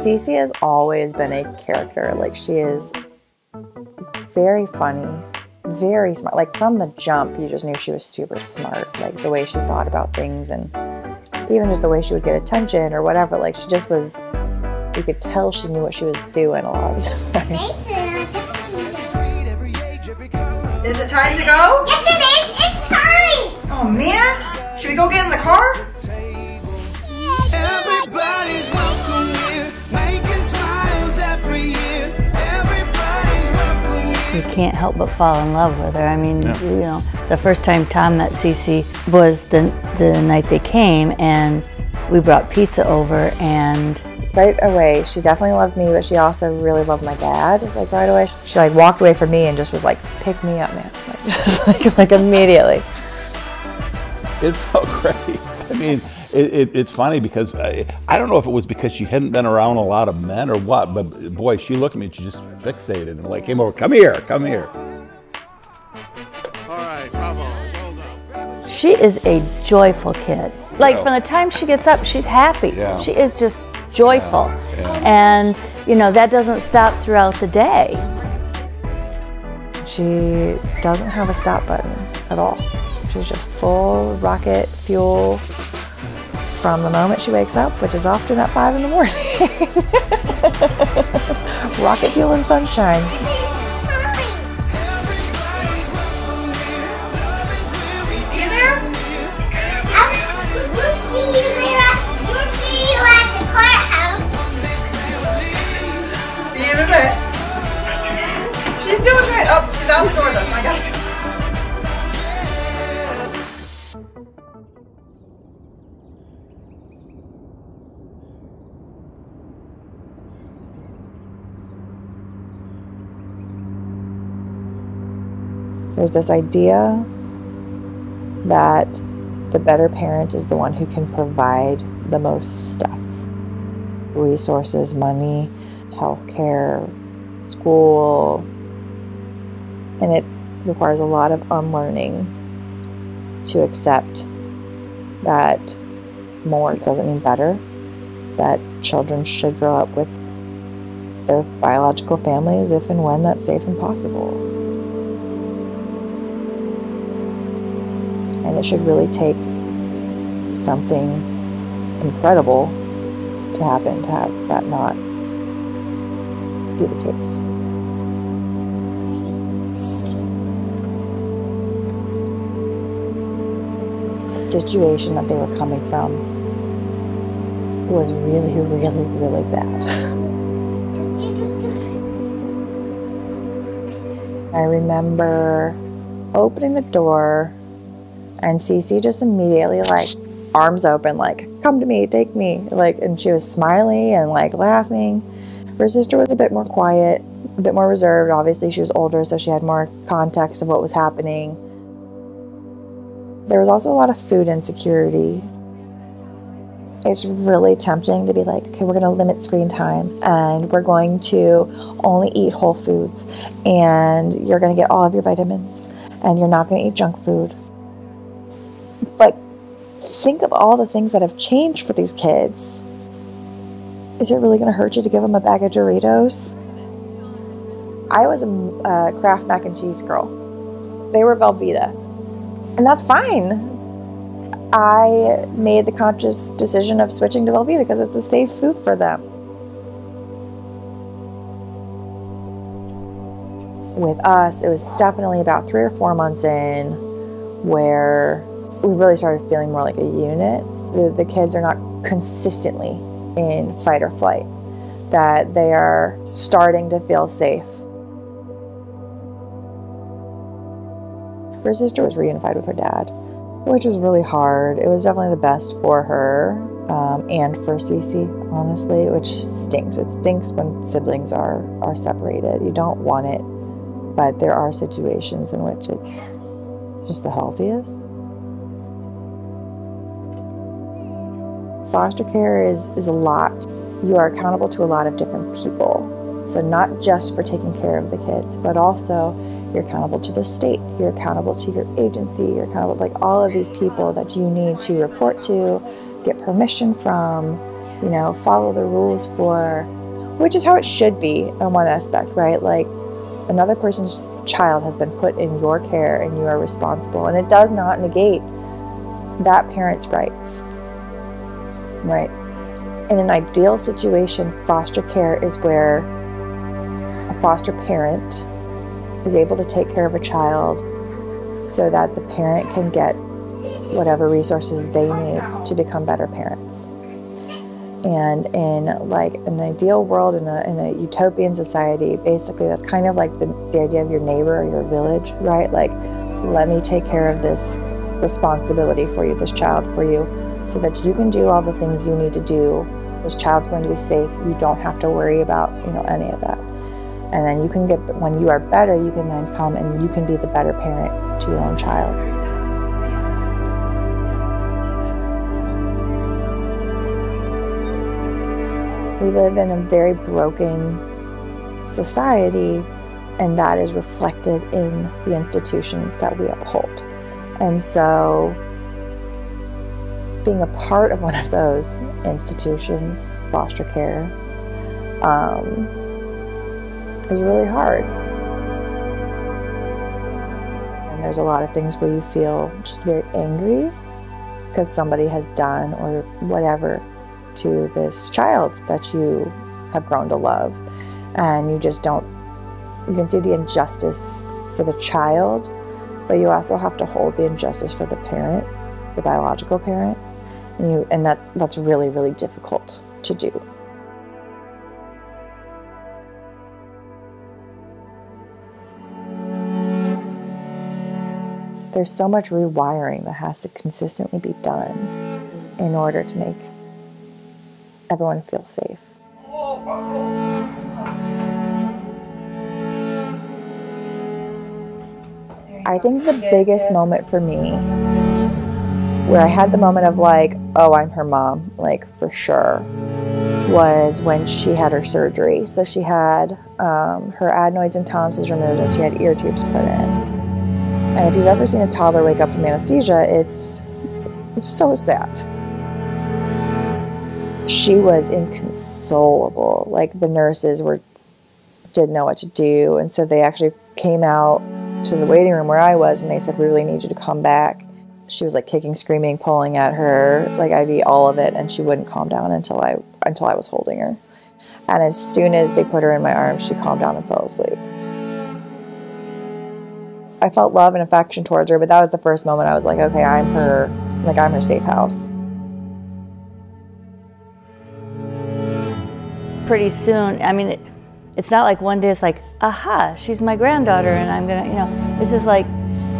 CeCe has always been a character. Like, she is very funny, very smart. Like, from the jump, you just knew she was super smart. Like, the way she thought about things, and even just the way she would get attention or whatever. Like, she just was, you could tell she knew what she was doing a lot of the time. Is it time to go? Yes, it is. It's time. Oh, man. Should we go get in the car? Everybody's welcome here, making smiles every year. Everybody's welcome here. You can't help but fall in love with her. I mean, you know, the first time Tom met CeCe was the night they came, and we brought pizza over, and right away, she definitely loved me, but she also really loved my dad. Like, right away, she like walked away from me and just was like, "Pick me up, man!" Like, just like immediately. It felt great. I mean, it's funny because I don't know if it was because she hadn't been around a lot of men or what, but boy, she looked at me and she just fixated and like came over, come here, come here. All right, come on, hold on. she is a joyful kid. Like, from the time she gets up, she's happy. Yeah. She is just joyful. Yeah. And, you know, that doesn't stop throughout the day. She doesn't have a stop button at all. She's just full rocket fuel from the moment she wakes up, which is often at 5 in the morning. Rocket fuel and sunshine. See you there? We'll see you at the courthouse. See you in a bit. She's doing good. Oh, she's out the door though, so I gotta go. There's this idea that the better parent is the one who can provide the most stuff. Resources, money, healthcare, school. And it requires a lot of unlearning to accept that more doesn't mean better, that children should grow up with their biological families if and when that's safe and possible. And it should really take something incredible to happen to have that not be the case. The situation that they were coming from was really, really, really bad. I remember opening the door and CeCe just immediately, like, arms open, like, come to me, take me. Like, and she was smiling and, like, laughing. Her sister was a bit more quiet, a bit more reserved. Obviously, she was older, so she had more context of what was happening. There was also a lot of food insecurity. It's really tempting to be like, okay, we're going to limit screen time, and we're going to only eat whole foods, and you're going to get all of your vitamins, and you're not going to eat junk food. But think of all the things that have changed for these kids. Is it really going to hurt you to give them a bag of Doritos? I was a Kraft mac and cheese girl. They were Velveeta. And that's fine. I made the conscious decision of switching to Velveeta because it's a safe food for them. With us, it was definitely about 3 or 4 months in where we really started feeling more like a unit. The kids are not consistently in fight or flight, that they are starting to feel safe. Her sister was reunified with her dad, which was really hard. It was definitely the best for her and for CeCe, honestly, which stinks. It stinks when siblings are separated. You don't want it, but there are situations in which it's just the healthiest. Foster care is a lot. you are accountable to a lot of different people. So not just for taking care of the kids, but also you're accountable to the state, you're accountable to your agency, you're accountable, like all of these people that you need to report to, get permission from, you know, follow the rules for, which is how it should be in one aspect, right? Like another person's child has been put in your care and you are responsible, and it does not negate that parent's rights, right? In an ideal situation, foster care is where a foster parent is able to take care of a child so that the parent can get whatever resources they need to become better parents. And in like an ideal world, in a utopian society, basically that's kind of like the idea of your neighbor or your village, right? Like, let me take care of this responsibility for you, this child for you, so that you can do all the things you need to do. This child's going to be safe. You don't have to worry about, you know, any of that. And then you can get, when you are better, you can then come and you can be the better parent to your own child. We live in a very broken society, and that is reflected in the institutions that we uphold. And so being a part of one of those institutions, foster care, is really hard. And there's a lot of things where you feel just very angry because somebody has done or whatever to this child that you have grown to love. And you just don't, you can see the injustice for the child, but you also have to hold the injustice for the parent, the biological parent. And that's really, really difficult to do. There's so much rewiring that has to consistently be done in order to make everyone feel safe. I think the biggest moment for me, where I had the moment of like, oh, I'm her mom, like for sure, was when she had her surgery. So she had her adenoids and tonsils removed and she had ear tubes put in. And if you've ever seen a toddler wake up from anesthesia, it's so sad. She was inconsolable. Like the nurses didn't know what to do. And so they actually came out to the waiting room where I was and they said, we really need you to come back. She was like kicking, screaming, pulling at her, like IV, all of it. And she wouldn't calm down until I was holding her. And as soon as they put her in my arms, she calmed down and fell asleep. I felt love and affection towards her, but that was the first moment I was like, okay, I'm her safe house. Pretty soon, I mean, it's not like one day it's like, aha, she's my granddaughter and I'm gonna, you know, it's just like,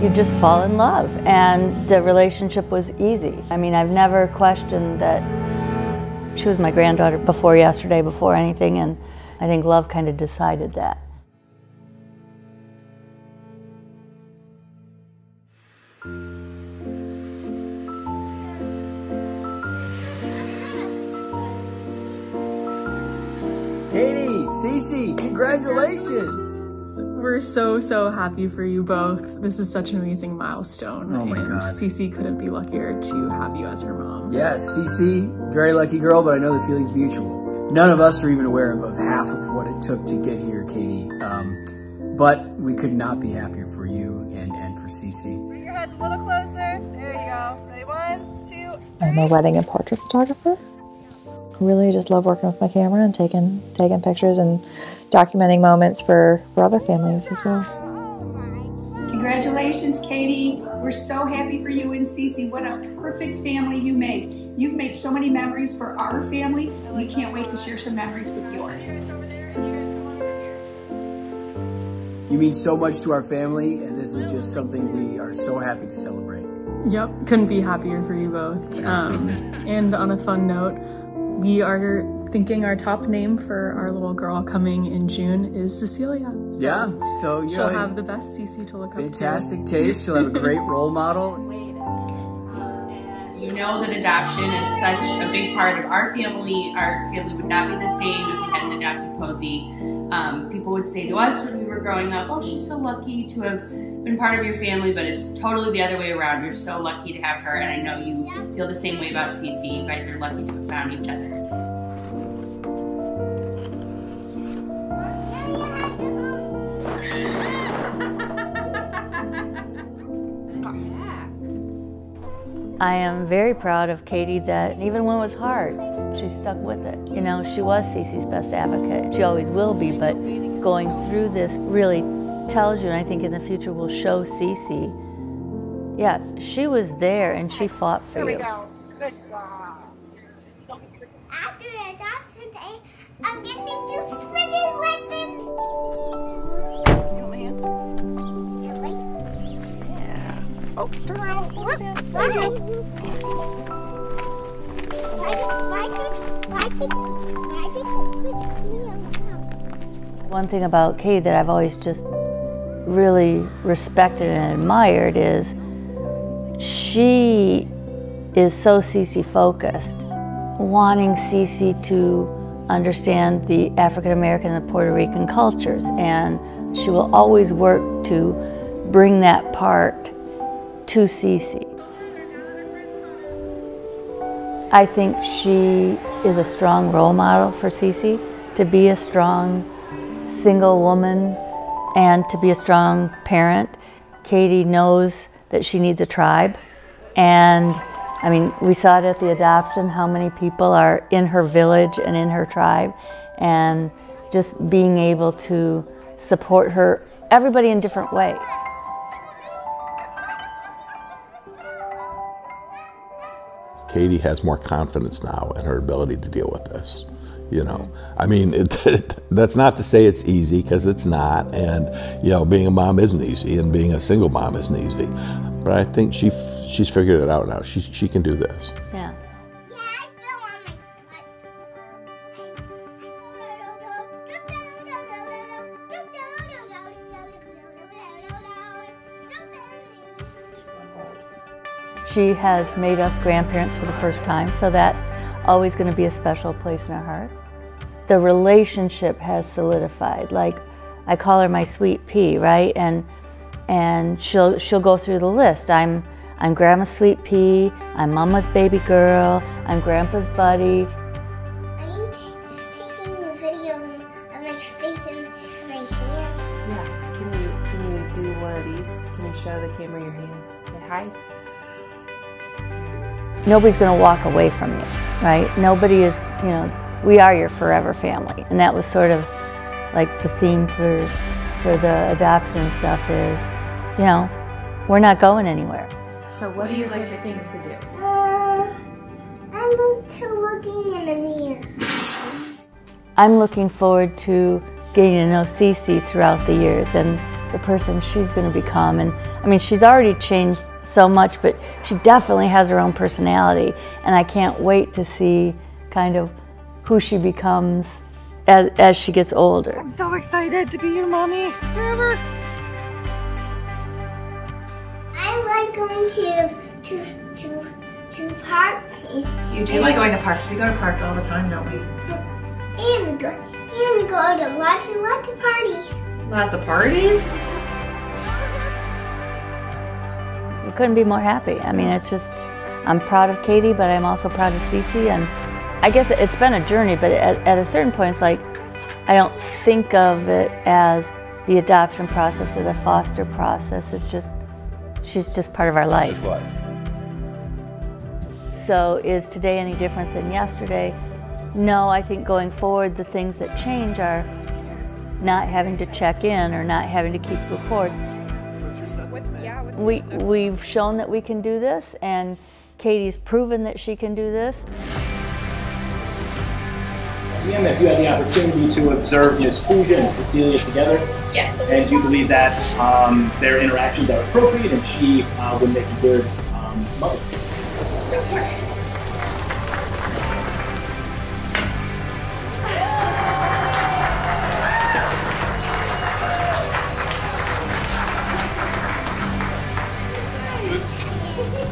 you just fall in love, and the relationship was easy. I mean, I've never questioned that she was my granddaughter before yesterday, before anything, and I think love kind of decided that. Kaity, CeCe, congratulations! We're so happy for you both. This is such an amazing milestone. Oh my God. CeCe couldn't be luckier to have you as her mom. Yes, CeCe, very lucky girl, but I know the feeling's mutual. None of us are even aware of half of what it took to get here, Kaity. But we could not be happier for you and for CeCe. Bring your heads a little closer. There you go. Ready? 1, 2, 3. I'm a wedding and portrait photographer. Really just love working with my camera and taking pictures and documenting moments for other families as well. Congratulations, Kaity. We're so happy for you and CeCe. What a perfect family you made. You've made so many memories for our family. We can't wait to share some memories with yours. You mean so much to our family, and this is just something we are so happy to celebrate. Yep, couldn't be happier for you both. And on a fun note, we are thinking our top name for our little girl coming in June is Cecilia. So yeah, so she'll have the best CeCe to look up to. Fantastic taste. She'll have a great role model. You know that adoption is such a big part of our family. Our family would not be the same if we hadn't adopted Posey. People would say to us when we were growing up, oh, she's so lucky to have been part of your family, but it's totally the other way around. You're so lucky to have her, and I know you feel the same way about CeCe. You guys are lucky to have found each other. I am very proud of Kaity that even when it was hard, she stuck with it. You know, she was CeCe's best advocate. She always will be, but going through this really tells you, and I think in the future will show CeCe, yeah, she was there and she fought for you. Here we go. Good job. After adoption day, I'm going to do swimming lessons. Oh, turn around. There you go. One thing about Kaity that I've always just really respected and admired is she is so CeCe focused, wanting CeCe to understand the African American and the Puerto Rican cultures, and she will always work to bring that part to CeCe. I think she is a strong role model for CeCe, to be a strong single woman and to be a strong parent. Kaity knows that she needs a tribe, and I mean, we saw it at the adoption, how many people are in her village and in her tribe, and just being able to support her, everybody in different ways. Kaity has more confidence now in her ability to deal with this. You know, I mean, that's not to say it's easy, because it's not, and you know, being a mom isn't easy, and being a single mom isn't easy. But I think she's figured it out now. She can do this. Yeah. She has made us grandparents for the first time, so that's always going to be a special place in our hearts. The relationship has solidified. Like, I call her my sweet pea, right? And she'll go through the list. I'm Grandma's sweet pea. I'm Mama's baby girl. I'm Grandpa's buddy. Are you taking a video of my face and my hands? Yeah. Can you do one of these? Can you show the camera your hands? Say hi. Nobody's going to walk away from you, right? Nobody is, you know, we are your forever family. And that was sort of like the theme for the adoption stuff is, you know, we're not going anywhere. So what are your favorite things to do? I look to looking in the mirror. I'm looking forward to getting to know CeCe throughout the years and the person she's going to become. And I mean, she's already changed so much, but she definitely has her own personality. And I can't wait to see kind of who she becomes as she gets older. I'm so excited to be your mommy forever. I like going to parks. You do like going to parks. We go to parks all the time, don't we? And we go to lots and lots of parties. Lots of parties? We couldn't be more happy. I mean, it's just, I'm proud of Kaity, but I'm also proud of CeCe. And I guess it's been a journey, but at a certain point, it's like, I don't think of it as the adoption process or the foster process. It's just, she's just part of our life. It's just life. So is today any different than yesterday? No, I think going forward, the things that change are not having to check in or not having to keep reports. We've shown that we can do this, and Kaity's proven that she can do this. Again, if you had the opportunity to observe Ms. Fuja and Cecilia together, Yes. and you believe that their interactions are appropriate and she would make a good mother.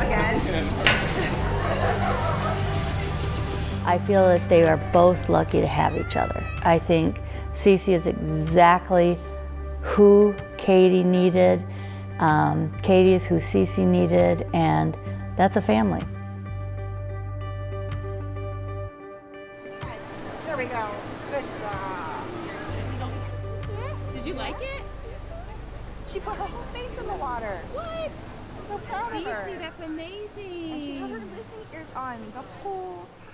Again. I feel that they are both lucky to have each other. I think CeCe is exactly who Kaity needed. Kaity is who CeCe needed, and that's a family. There we go. Good job. Did you like it? She put her whole face in the water. What? I'm so proud of her. CeCe, that's amazing. And she had her listening ears on the whole time.